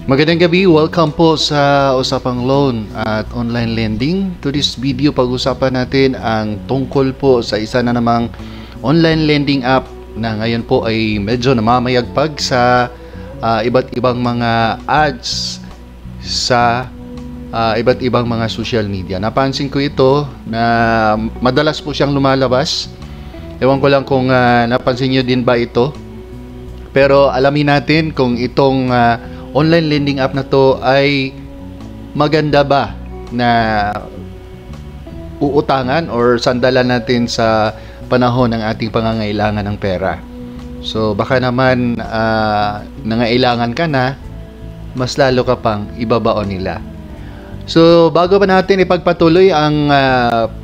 Magandang gabi, welcome po sa Usapang Loan at Online Lending. To this video, pag-usapan natin ang tungkol po sa isa na namang online lending app na ngayon po ay medyo namamayagpag sa iba't ibang mga ads sa iba't ibang mga social media. Napansin ko ito na madalas po siyang lumalabas. Ewan ko lang kung napansin nyo din ba ito. Pero alamin natin kung itong online lending app na to ay maganda ba na uutangan or sandalan natin sa panahon ng ating pangangailangan ng pera. So baka naman nangailangan ka na, mas lalo ka pang ibabaon nila. So bago pa natin ipagpatuloy ang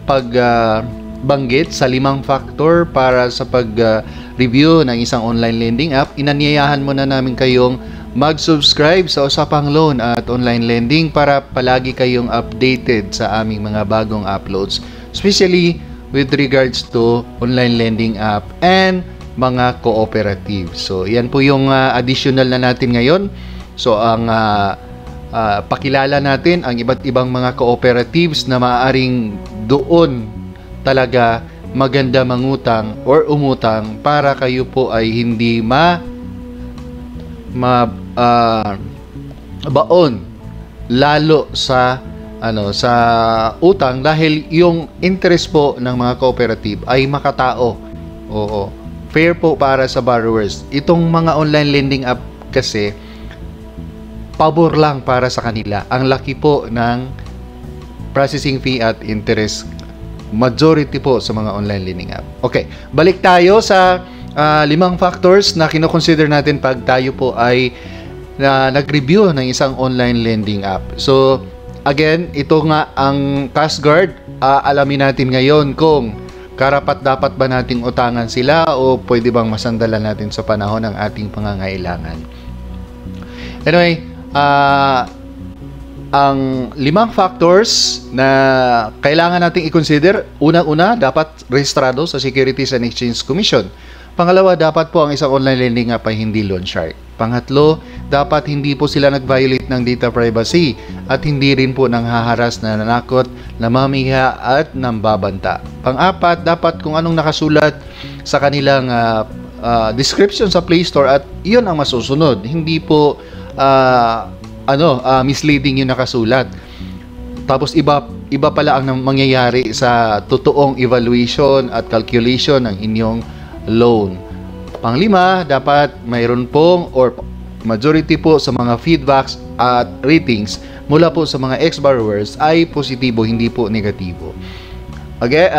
pagbanggit sa 5 factor para sa pag-review ng isang online lending app, inanyayahan muna namin kayong mag-subscribe sa Usapang Loan at Online Lending para palagi kayong updated sa aming mga bagong uploads, especially with regards to online lending app and mga cooperative. So yan po yung additional na natin ngayon. So ang pakilala natin ang iba't ibang mga cooperatives na maaaring doon talaga maganda mangutang or umutang para kayo po ay hindi baon lalo sa sa utang dahil yung interest po ng mga cooperative ay makatao. Oo. Fair po para sa borrowers. Itong mga online lending app kasi pabor lang para sa kanila. Ang laki po ng processing fee at interest majority po sa mga online lending app. Okay, balik tayo sa 5 factors na kino-consider natin pag tayo po ay nag-review ng isang online lending app. So, again, ito nga ang CashGuard. Alamin natin ngayon kung karapat-dapat ba nating utangan sila o pwede bang masandalan natin sa panahon ng ating pangangailangan. Anyway, ang 5 factors na kailangan nating i-consider, unang-una, dapat rehistrado sa Securities and Exchange Commission. Pangalawa, dapat po ang isang online lending app ay hindi loan shark. Pangatlo, dapat hindi po sila nag-violate ng data privacy at hindi rin po nanghaharas, nananakot, namamiha at nambabanta. Pang-apat, dapat kung anong nakasulat sa kanilang description sa Play Store at iyon ang masusunod. Hindi po misleading yung nakasulat. Tapos iba pala ang mangyayari sa totoong evaluation at calculation ng inyong loan. Pang-5, dapat mayroon pong or majority po sa mga feedbacks at ratings mula po sa mga ex-borrowers ay positibo, hindi po negatibo. Okay,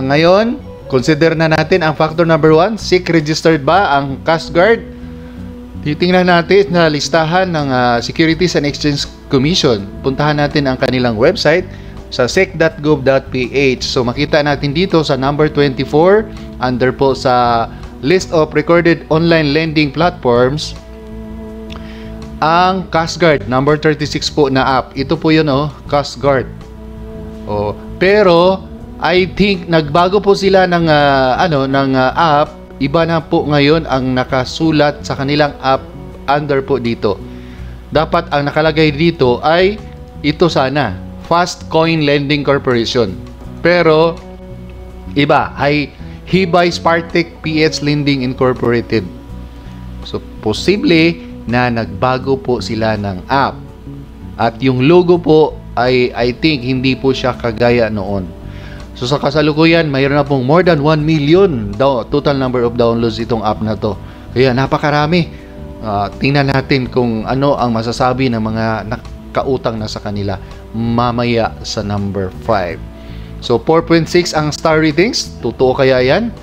ngayon, consider na natin ang factor number 1. SEC registered ba ang CashGuard? Titingnan natin na listahan ng Securities and Exchange Commission. Puntahan natin ang kanilang website sa sec.gov.ph. So makita natin dito sa number 24 under po sa list of recorded online lending platforms ang CashGuard number 36 po na app. Ito po yun, CashGuard. Pero I think nagbago po sila ng app. Iba na po ngayon ang nakasulat sa kanilang app under po dito. Dapat ang nakalagay dito ay ito sana, Fast Coin Lending Corporation. Pero iba ay Hibay Spartek PH Lending Incorporated. So posible na nagbago po sila ng app. At yung logo po ay I think hindi po siya kagaya noon. So sa kasalukuyan, mayroon na pong more than 1 million total number of downloads itong app na to. Kaya napakarami. Tingnan natin kung ano ang masasabi ng mga nakautang na sa kanila mamaya sa number 5. So 4.6 ang star ratings. Totoo kaya yan?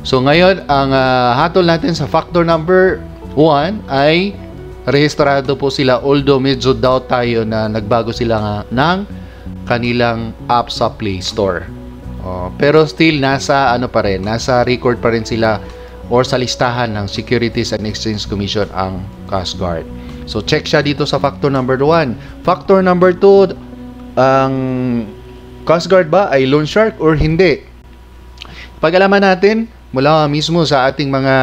So ngayon, ang hatol natin sa factor number 1 ay rehistrado po sila, although medyo doubt tayo na nagbago sila ng kanilang app sa Play Store. Pero still nasa nasa record pa rin sila or sa listahan ng Securities and Exchange Commission ang CashGuard. So check siya dito sa factor number 1. Factor number 2, ang CashGuard ba ay loan shark or hindi? Pag-alaman natin mula mismo sa ating mga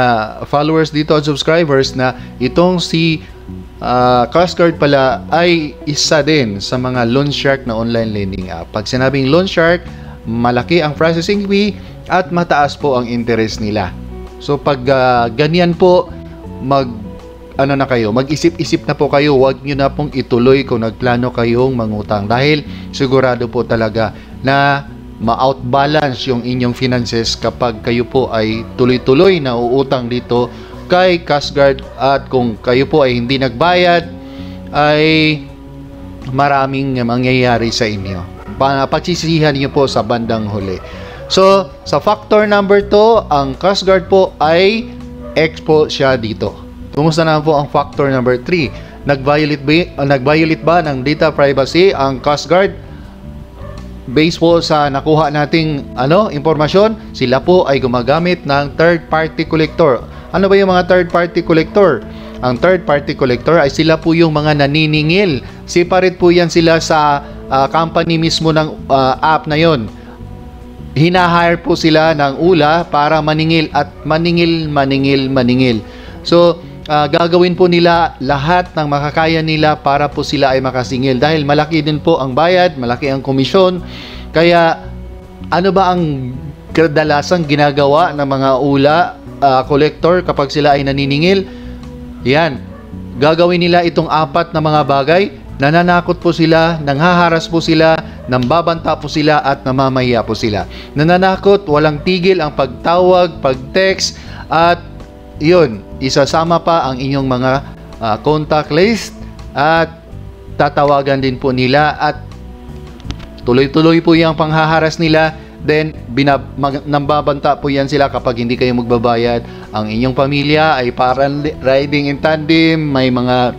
followers dito at subscribers na itong si Coast Guard pala ay isa din sa mga loan shark na online lending app. Pag sinabing loan shark, malaki ang processing fee at mataas po ang interest nila. So pag ganyan po, mag-isip-isip na po kayo, huwag nyo na pong ituloy kung nagplano kayong mangutang dahil sigurado po talaga na ma-outbalance yung inyong finances kapag kayo po ay tuloy-tuloy na uutang dito kay Coast Guard, at kung kayo po ay hindi nagbayad ay maraming mangyayari sa inyo. Pagsisisihan niyo po sa bandang huli. So, sa factor number 2, ang Coast Guard po ay expo siya dito. Kumusta naman po ang factor number 3? Nag-violate ba ng data privacy ang Coast Guard? Based po sa nakuha nating impormasyon, sila po ay gumagamit ng third-party collector. Ano ba yung mga third-party collector? Ang third-party collector ay sila po yung mga naniningil. Separate po yan sila sa company mismo ng app na yon. Hinahire po sila ng ULA para maningil at maningil. So, gagawin po nila lahat ng makakaya nila para po sila ay makasingil. Dahil malaki din po ang bayad, malaki ang komisyon. Kaya, ano ba ang kadalasang ginagawa ng mga ULA collector kapag sila ay naniningil? Yan, gagawin nila itong 4 na mga bagay. Nananakot po sila, nanghaharas po sila, nambabanta po sila at namamaya po sila. Nananakot, walang tigil ang pagtawag, pag-text, at yun, isasama pa ang inyong mga contact list at tatawagan din po nila at tuloy-tuloy po yung panghaharas nila. Then, nambabanta po yan sila kapag hindi kayo magbabayad. Ang inyong pamilya ay parang riding in tandem. May mga,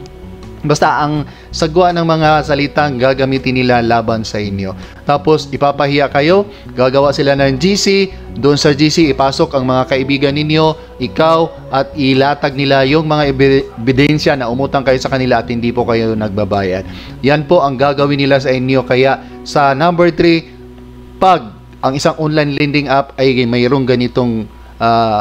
basta ang sagwa ng mga salitang gagamitin nila laban sa inyo. Tapos, ipapahiya kayo. Gagawa sila ng GC. Doon sa GC, ipasok ang mga kaibigan ninyo, ikaw, at ilatag nila yung mga ebidensya na umutang kayo sa kanila at hindi po kayo nagbabayad. Yan po ang gagawin nila sa inyo. Kaya, sa number 3, pag ang isang online lending app ay mayroong ganitong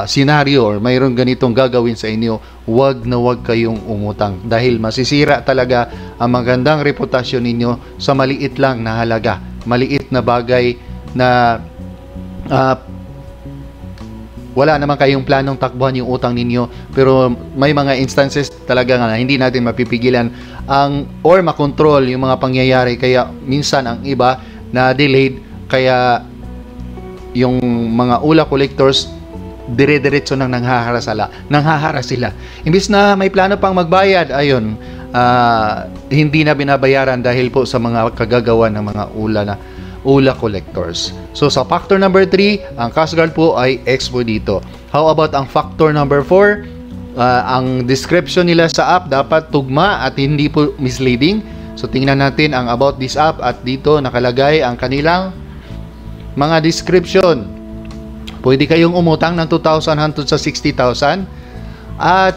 scenario or mayroong ganitong gagawin sa inyo, wag na wag kayong umutang dahil masisira talaga ang magandang reputasyon ninyo sa maliit lang na halaga, maliit na bagay na wala naman kayong planong takbuhan yung utang ninyo, pero may mga instances talaga nga hindi natin mapipigilan or makontrol yung mga pangyayari, kaya minsan ang iba na delayed, kaya yung mga ULA collectors dire-diretso nang nanghaharas sila. Imbis na may plano pang magbayad, ayun, hindi na binabayaran dahil po sa mga kagagawa ng mga ULA collectors. So sa factor number 3, ang Coast Guard po ay expo dito. How about ang factor number 4? Ang description nila sa app dapat tugma at hindi po misleading. So tingnan natin ang about this app at dito nakalagay ang kanilang mga description. Pwede kayong umutang ng 2,000 hanggang sa 60,000 at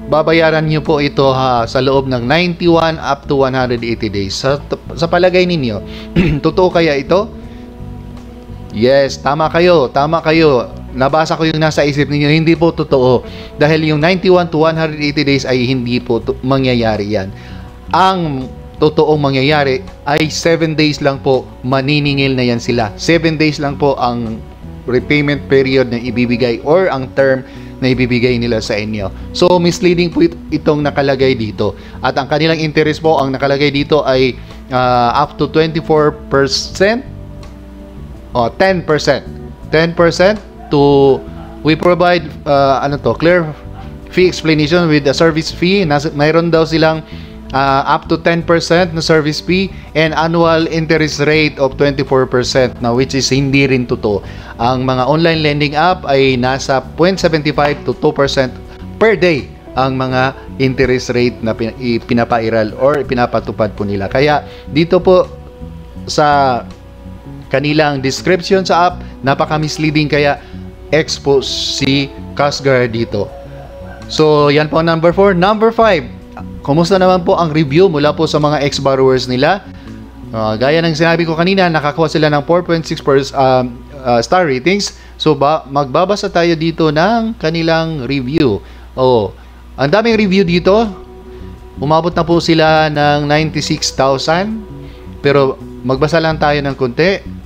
babayaran nyo po ito sa loob ng 91 up to 180 days. Sa palagay ninyo, totoo kaya ito? Yes, tama kayo. Nabasa ko yung nasa isip ninyo, hindi po totoo. Dahil yung 91 to 180 days ay hindi po mangyayari yan. Ang totoong mangyayari ay 7 days lang po, maniningil na yan sila. 7 days lang po ang repayment period na ibibigay or ang term na ibibigay nila sa inyo. So, misleading po itong nakalagay dito. At ang kanilang interest po, ang nakalagay dito ay up to 24% o 10%. 10% to, we provide, clear fee explanation with the service fee. Mayroon daw silang up to 10% na service fee and annual interest rate of 24%, na which is hindi rin totoo. Ang mga online lending app ay nasa 0.75 to 2% per day ang mga interest rate na pinapairal or pinapatupad po nila. Kaya dito po sa kanilang description sa app, napaka-misleading, kaya expose si Coast Guard dito. So yan po ang number 4. Number 5, kumusta naman po ang review mula po sa mga ex-borrowers nila? Gaya ng sinabi ko kanina, nakakuha sila ng 4.6 star ratings. So magbabasa tayo dito ng kanilang review. Ang daming review dito. umabot na po sila ng 96,000. Pero magbasa lang tayo ng konti.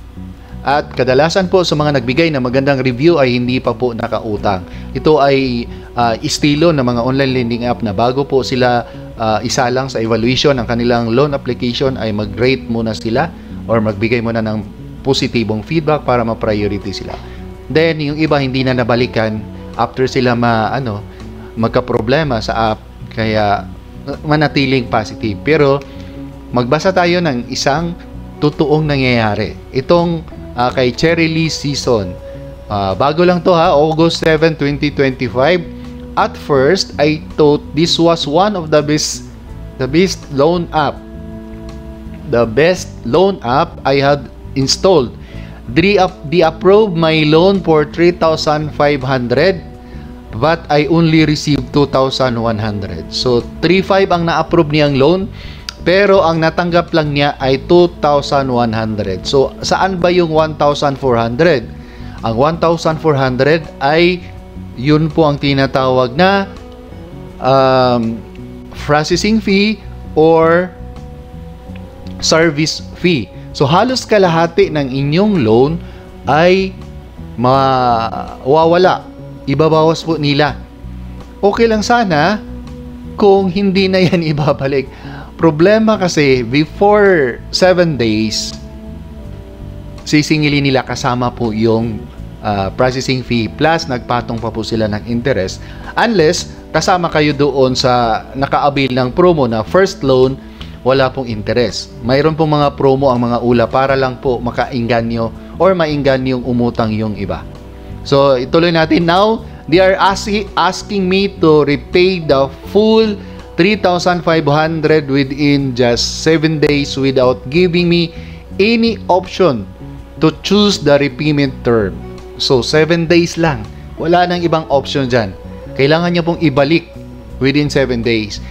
At kadalasan po sa mga nagbigay ng magandang review ay hindi pa po nakautang. Ito ay estilo ng mga online lending app na bago po sila isalang sa evaluation ng kanilang loan application ay mag-rate muna sila or magbigay muna ng positibong feedback para ma-priority sila. Then yung iba hindi na nabalikan after sila magka-problema sa app, kaya manatiling positive. Pero magbasa tayo ng isang totoong nangyayari. Itong kay Cherry Lee Season. Bago lang to August 7, 2025. At first, I thought this was one of the best loan app. The best loan app I had installed. They approved my loan for 3,500, but I only received 2,100. So 3,500 ang na-approve niyang loan, pero ang natanggap lang niya ay 2,100. So saan ba yung 1,400? Ang 1,400 ay yun po ang tinatawag na processing fee or service fee. So halos kalahati ng inyong loan ay mawawala. Ibabawas po nila. Okay lang sana kung hindi na yan ibabalik. Problema kasi before 7 days sisingilin nila kasama po yung processing fee plus nagpatong pa po sila ng interest unless kasama kayo doon sa naka-avail ng promo na first loan, wala pong interest. Mayroon pong mga promo ang mga ula para lang po makainganyo or mainganyo yung umutang yung iba. So ituloy natin. Now they are asking me to repay the full 3,500 within just 7 days without giving me any option to choose the repayment term. So 7 days lang. Wala nang ibang option dyan. Kailangan niya pong ibalik within 7 days.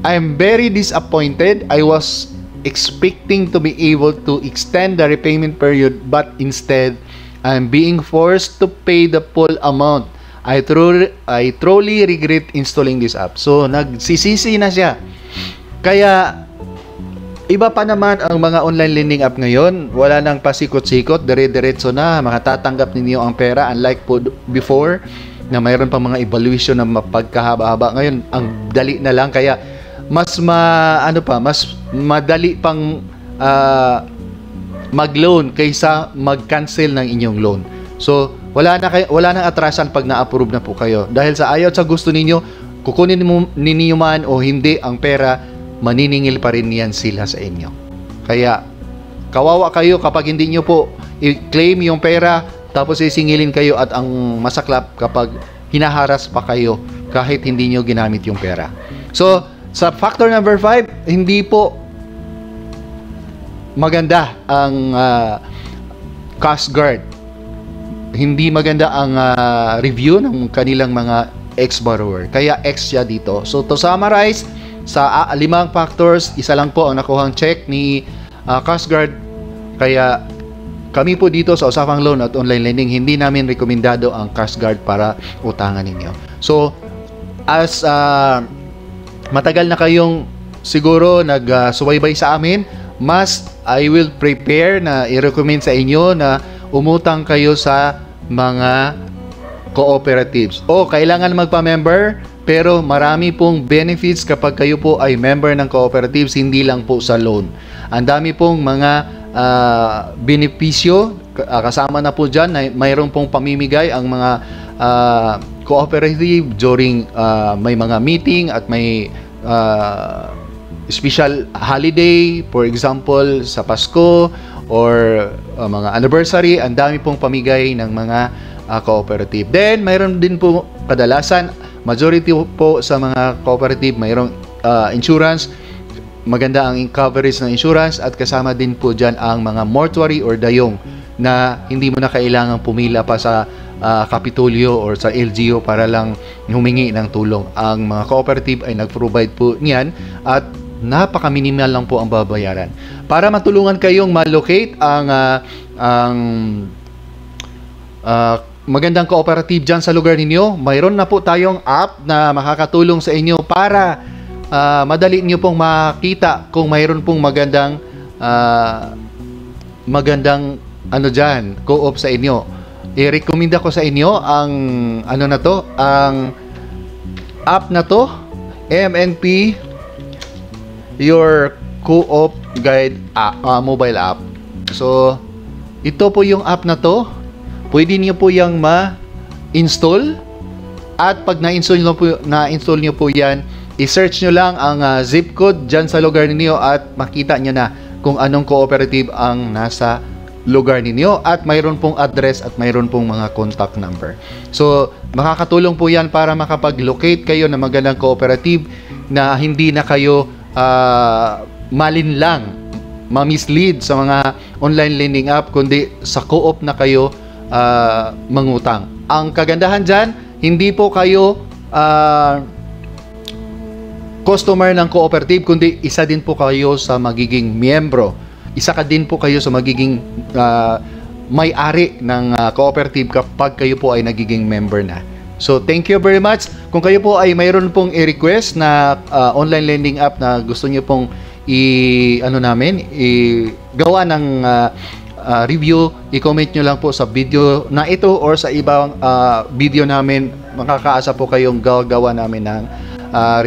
I am very disappointed. I was expecting to be able to extend the repayment period, but instead, I am being forced to pay the full amount. I truly regret installing this app. So nagsisisi na siya. Kaya iba pa naman ang mga online lending app ngayon. Wala nang pasikot-sikot, dire-diretso na makatatanggap ninyo ang pera, unlike po before na mayroon pa mga evaluation na mapagkahaba-haba. Ngayon ang dali na lang, kaya mas mas madali pang mag-loan kaysa mag-cancel ng inyong loan. So wala nang atrasan pag na-approve na po kayo. Dahil sa ayaw sa gusto ninyo, kukunin ninyo man o hindi ang pera, maniningil pa rin yan sila sa inyo. Kaya kawawa kayo kapag hindi nyo po i-claim yung pera tapos isingilin kayo, at ang masaklap kapag hinaharas pa kayo kahit hindi nyo ginamit yung pera. So sa factor number 5, hindi po maganda ang Coast Guard. Hindi maganda ang review ng kanilang mga ex-borrower. Kaya ex siya dito. So to summarize, sa 5 factors, isa lang po ang nakuhang check ni Coast Guard. Kaya kami po dito sa Usapang Loan at Online Lending, hindi namin rekomendado ang Coast Guard para utangan ninyo. So as matagal na kayong siguro nagsubaybay sa amin, I will prepare na i-recommend sa inyo na umutang kayo sa mga cooperatives. Kailangan magpa-member, pero marami pong benefits kapag kayo po ay member ng cooperatives, hindi lang po sa loan. Ang dami pong mga benepisyo, kasama na po dyan, na mayroon pong pamimigay ang mga cooperative during may mga meeting at may special holiday, for example sa Pasko or mga anniversary. Ang dami pong pamigay ng mga cooperative. Then mayroon din po kadalasan, majority po sa mga cooperative mayroong insurance. Maganda ang coverage ng insurance, at kasama din po dyan ang mga mortuary or dayong na hindi mo na kailangan pumila pa sa Kapitolyo or sa LGU para lang humingi ng tulong. Ang mga cooperative ay nag-provide po niyan, at napaka-minimal lang po ang babayaran. Para matulungan kayong ma-locate ang magandang cooperative dyan sa lugar ninyo, mayroon na po tayong app na makakatulong sa inyo para madali nyo pong makita kung mayroon pong magandang ano dyan, co-op sa inyo. I-recommend ko sa inyo ang ano na to, ang app na to, MNP Your Co-op Guide mobile app. So ito po yung app na to. Pwede niyo po yang ma-install, at pag na-install nyo po yan, i-search nyo lang ang zip code dyan sa lugar ninyo at makita nyo na kung anong cooperative ang nasa lugar ninyo, at mayroon pong address at mayroon pong mga contact number. So makakatulong po yan para makapag-locate kayo ng magandang cooperative na hindi na kayo malinlang, ma-mislead sa mga online lending app, kundi sa co-op na kayo mangutang. Ang kagandahan dyan, hindi po kayo customer ng cooperative, kundi isa din po kayo sa magiging miyembro. Isa ka din po kayo sa magiging may-ari ng cooperative kapag kayo po ay nagiging member na. So thank you very much. Kung kayo po ay mayroon pong i-request na online lending app na gusto niyo pong gawa ng review, i-comment nyo lang po sa video na ito or sa ibang video namin. Makakaasa po kayong gagawa namin ng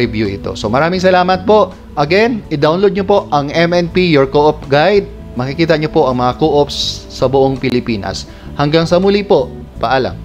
review ito. So maraming salamat po. Again, i-download nyo po ang MNP Your Co-op Guide. Makikita nyo po ang mga co-ops sa buong Pilipinas. Hanggang sa muli po, paalam.